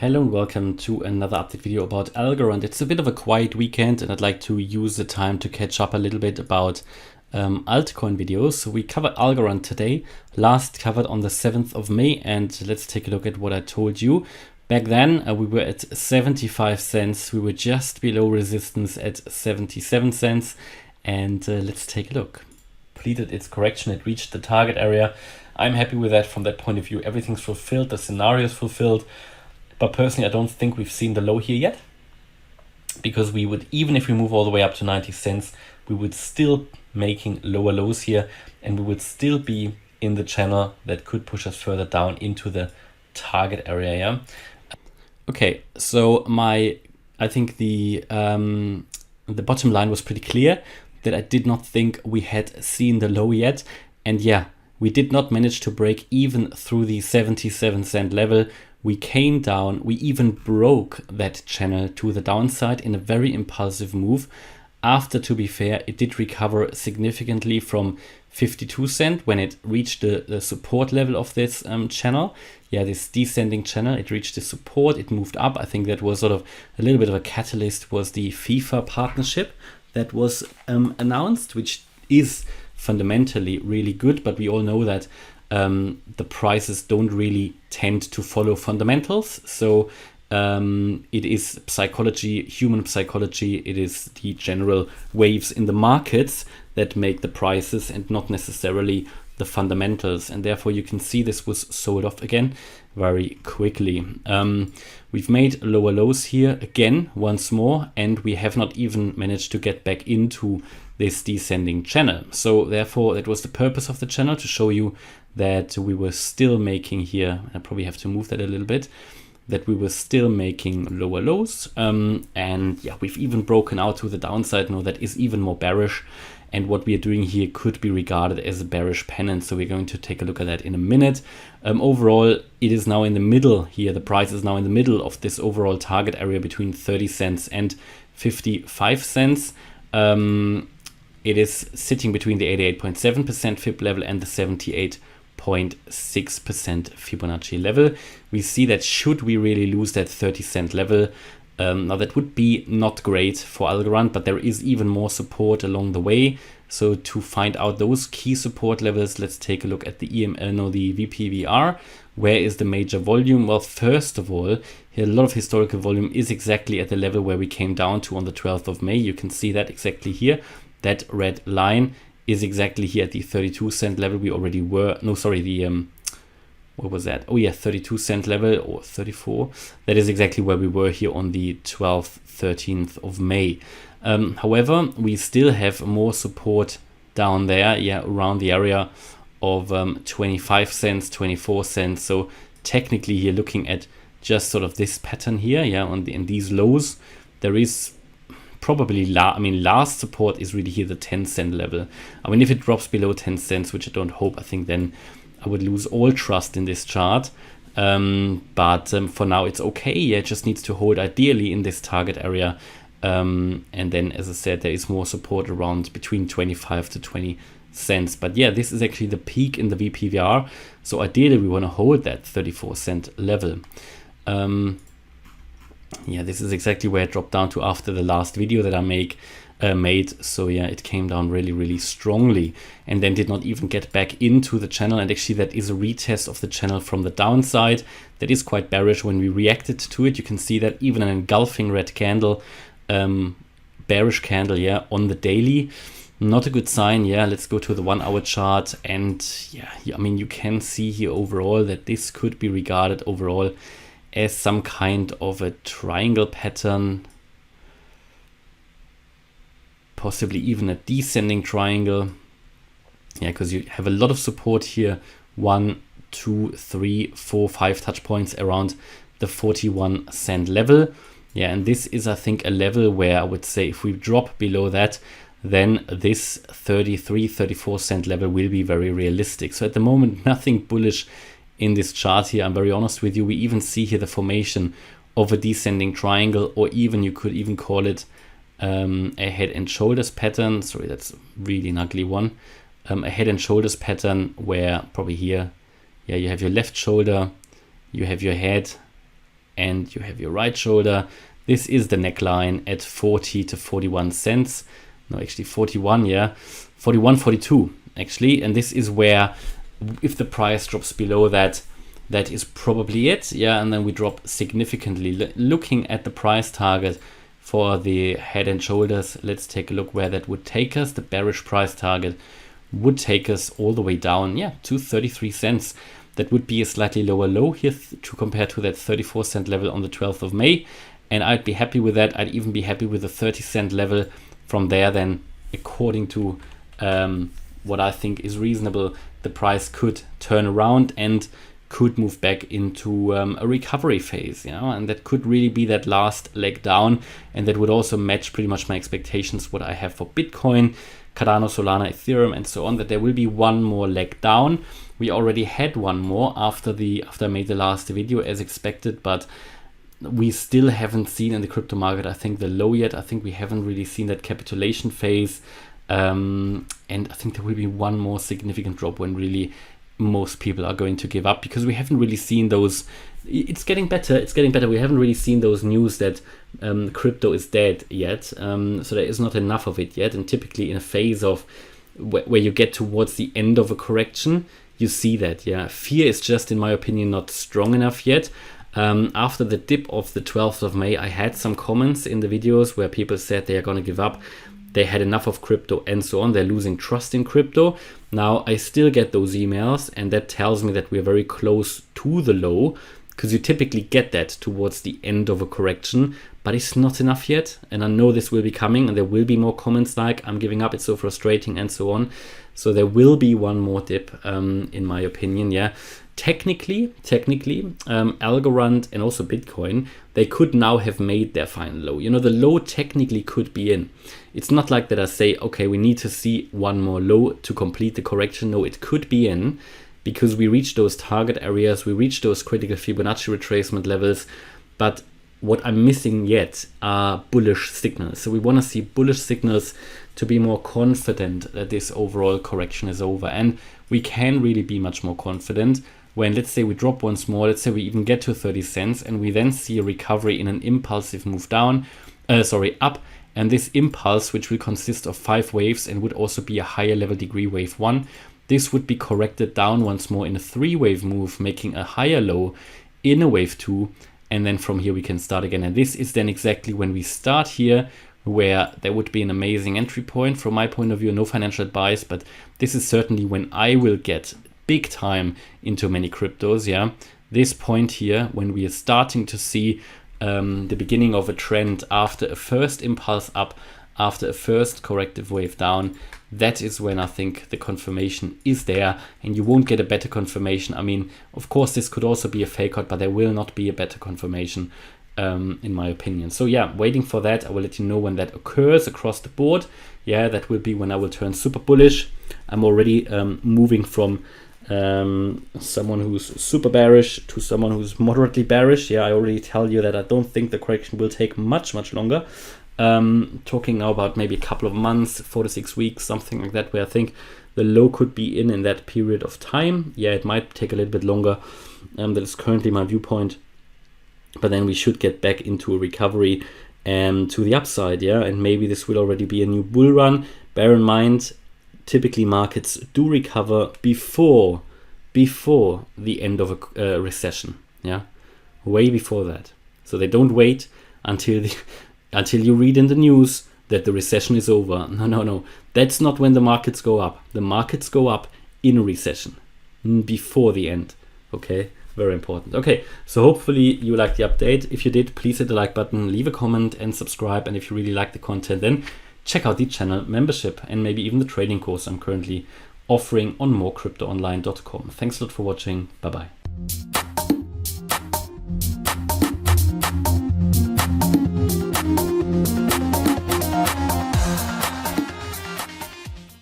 Hello and welcome to another update video about Algorand. It's a bit of a quiet weekend and I'd like to use the time to catch up a little bit about altcoin videos. So we covered Algorand today, last covered on the 7th of May, and let's take a look at what I told you. Back then we were at 75 cents, we were just below resistance at 77 cents, and let's take a look. Completed its correction, it reached the target area. I'm happy with that from that point of view. Everything's fulfilled, the scenario is fulfilled. But personally, I don't think we've seen the low here yet, because we would, even if we move all the way up to 90 cents, we would still making lower lows here, and we would still be in the channel that could push us further down into the target area. Yeah. Okay, so I think the bottom line was pretty clear that I did not think we had seen the low yet, and yeah, we did not manage to break even through the 77 cent level. We came down, we even broke that channel to the downside in a very impulsive move. After, to be fair, it did recover significantly from 52 cent when it reached the support level of this channel. Yeah, this descending channel, it reached the support, it moved up. I think that was sort of a little bit of a catalyst, was the FIFA partnership that was announced, which is fundamentally really good, but we all know that the prices don't really tend to follow fundamentals. So it is psychology, human psychology, it is the general waves in the markets that make the prices and not necessarily the fundamentals. And therefore you can see this was sold off again very quickly. We've made lower lows here again once more, and we have not even managed to get back into this descending channel. So therefore that was the purpose of the channel, to show you that we were still making here, I probably have to move that a little bit, that we were still making lower lows. And yeah, we've even broken out to the downside. No, that is even more bearish. And what we are doing here could be regarded as a bearish pennant. So we're going to take a look at that in a minute. Overall, it is now in the middle here. The price is now in the middle of this overall target area between 30 cents and 55 cents. It is sitting between the 88.7% Fib level and the 78.6% Fibonacci level. We see that should we really lose that 30 cent level, now that would be not great for Algorand, but there is even more support along the way. So to find out those key support levels, let's take a look at the the VPVR. Where is the major volume? Well, first of all, here a lot of historical volume is exactly at the level where we came down to on the 12th of May. You can see that exactly here. That red line is exactly here at the 32 cent level. We already were, no, sorry, the, what was that? Oh yeah, 32 cent level, or 34. That is exactly where we were here on the 12th, 13th of May. However, we still have more support down there, yeah, around the area of 25 cents, 24 cents. So technically here, looking at just sort of this pattern here, yeah, in these lows, there is probably, last support is really here the 10 cent level. I mean, if it drops below 10 cents, which I don't hope, I think then I would lose all trust in this chart. But for now it's okay. Yeah, it just needs to hold ideally in this target area. And then, as I said, there is more support around between 25 to 20 cents. But yeah, this is actually the peak in the VPVR. So ideally we want to hold that 34 cent level. Yeah, this is exactly where it dropped down to after the last video that I made. So yeah, it came down really, really strongly and then did not even get back into the channel. And actually that is a retest of the channel from the downside. That is quite bearish. When we reacted to it, you can see that even an engulfing red candle, bearish candle, yeah, on the daily. Not a good sign. Yeah, let's go to the 1 hour chart. And yeah, I mean, you can see here overall that this could be regarded overall as some kind of a triangle pattern, possibly even a descending triangle. Yeah, because you have a lot of support here, 1, 2, 3, 4, 5 touch points around the 41 cent level. Yeah, and this is, I think, a level where I would say if we drop below that, then this 33, 34 cent level will be very realistic. So at the moment, nothing bullish in this chart here. I'm very honest with you. We even see here the formation of a descending triangle, or even you could even call it a head and shoulders pattern. Sorry, that's really an ugly one. A head and shoulders pattern where probably here, yeah, you have your left shoulder, you have your head, and you have your right shoulder. This is the neckline at 40 to 41 cents. No, actually 41, yeah. 41, 42 actually. And this is where, if the price drops below that, that is probably it. Yeah, and then we drop significantly. Looking at the price target for the head and shoulders, let's take a look where that would take us. The bearish price target would take us all the way down, yeah, to 33 cents. That would be a slightly lower low here to compare to that 34-cent level on the 12th of May. And I'd be happy with that. I'd even be happy with the 30-cent level from there. Then, according to what I think is reasonable, the price could turn around and could move back into a recovery phase, you know, and that could really be that last leg down, and that would also match pretty much my expectations, what I have for Bitcoin, Cardano, Solana, Ethereum, and so on, that there will be one more leg down. We already had one more after I made the last video as expected, but we still haven't seen in the crypto market, I think, the low yet. I think we haven't really seen that capitulation phase, and I think there will be one more significant drop when really most people are going to give up, because we haven't really seen those. It's getting better. We haven't really seen those news that crypto is dead yet. So there is not enough of it yet. And typically in a phase of where you get towards the end of a correction, you see that. Yeah, fear is just, in my opinion, not strong enough yet. After the dip of the 12th of May, I had some comments in the videos where people said they are going to give up. They had enough of crypto and so on. They're losing trust in crypto. Now, I still get those emails, and that tells me that we're very close to the low, because you typically get that towards the end of a correction, but it's not enough yet. And I know this will be coming, and there will be more comments like, I'm giving up, it's so frustrating, and so on. So there will be one more dip, in my opinion, yeah. Technically, Algorand and also Bitcoin, they could now have made their final low. You know, the low technically could be in. It's not like that I say, okay, we need to see one more low to complete the correction. No, it could be in, because we reached those target areas, we reached those critical Fibonacci retracement levels. But what I'm missing yet are bullish signals. So we want to see bullish signals to be more confident that this overall correction is over. And we can really be much more confident when, let's say, we drop once more, let's say we even get to 30 cents, and we then see a recovery in an impulsive move up. And this impulse, which will consist of 5 waves and would also be a higher level degree wave 1, this would be corrected down once more in a 3-wave move, making a higher low in a wave 2. And then from here we can start again. And this is then exactly when we start here, where there would be an amazing entry point from my point of view. No financial advice, but this is certainly when I will get big time into many cryptos. Yeah, this point here, when we are starting to see the beginning of a trend after a first impulse up, after a first corrective wave down, that is when I think the confirmation is there, and you won't get a better confirmation. I mean, of course, this could also be a fake out, but there will not be a better confirmation, in my opinion. So yeah, waiting for that. I will let you know when that occurs across the board. Yeah, that will be when I will turn super bullish. I'm already moving from someone who's super bearish to someone who's moderately bearish. Yeah, I already tell you that I don't think the correction will take much longer. Talking now about maybe a couple of months, 4 to 6 weeks, something like that, where I think the low could be in that period of time. Yeah, it might take a little bit longer. That is currently my viewpoint, but then we should get back into a recovery to the upside. Yeah, and maybe this will already be a new bull run. Bear in mind, typically markets do recover before the end of a recession. Yeah, way before that. So they don't wait until you read in the news that the recession is over. No. That's not when the markets go up. The markets go up in a recession, before the end. Okay, very important. Okay, so hopefully you liked the update. If you did, please hit the like button, leave a comment and subscribe. And if you really like the content, then check out the channel membership and maybe even the trading course I'm currently offering on morecryptoonline.com. Thanks a lot for watching. Bye-bye.